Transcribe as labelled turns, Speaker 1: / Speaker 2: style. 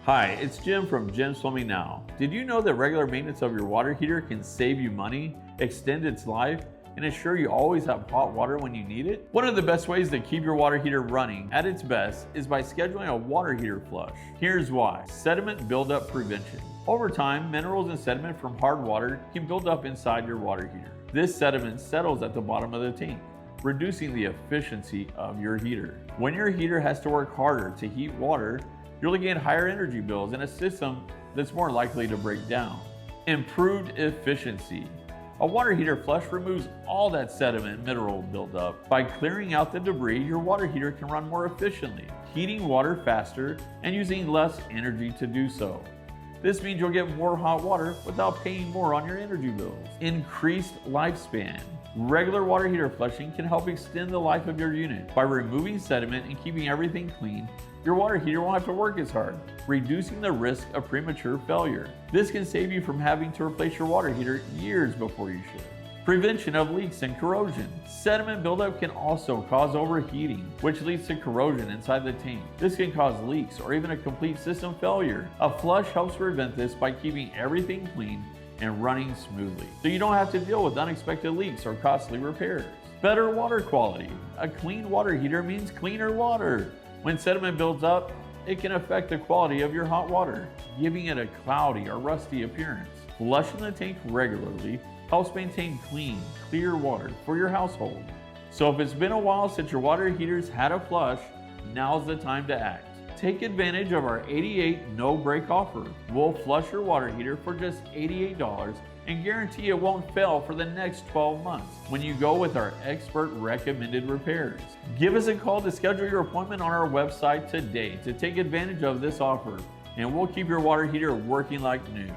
Speaker 1: Hi, it's Jim from Jim's Plumbing Now. Did you know that regular maintenance of your water heater can save you money, extend its life, and ensure you always have hot water when you need it? One of the best ways to keep your water heater running at its best is by scheduling a water heater flush. Here's why. Sediment buildup prevention. Over time, minerals and sediment from hard water can build up inside your water heater. This sediment settles at the bottom of the tank, reducing the efficiency of your heater. When your heater has to work harder to heat water, you're looking at higher energy bills and a system that's more likely to break down. Improved efficiency. A water heater flush removes all that sediment and mineral buildup. By clearing out the debris, your water heater can run more efficiently, heating water faster and using less energy to do so. This means you'll get more hot water without paying more on your energy bills. Increased lifespan. Regular water heater flushing can help extend the life of your unit. By removing sediment and keeping everything clean, your water heater won't have to work as hard, reducing the risk of premature failure. This can save you from having to replace your water heater years before you should. Prevention of leaks and corrosion. Sediment buildup can also cause overheating, which leads to corrosion inside the tank. This can cause leaks or even a complete system failure. A flush helps prevent this by keeping everything clean and running smoothly, so you don't have to deal with unexpected leaks or costly repairs. Better water quality. A clean water heater means cleaner water. When sediment builds up, it can affect the quality of your hot water, giving it a cloudy or rusty appearance. Flushing the tank regularly helps maintain clean, clear water for your household. So if it's been a while since your water heater's had a flush, now's the time to act. Take advantage of our 88 no-break offer. We'll flush your water heater for just $88 and guarantee it won't fail for the next 12 months when you go with our expert recommended repairs. Give us a call to schedule your appointment on our website today to take advantage of this offer, and we'll keep your water heater working like new.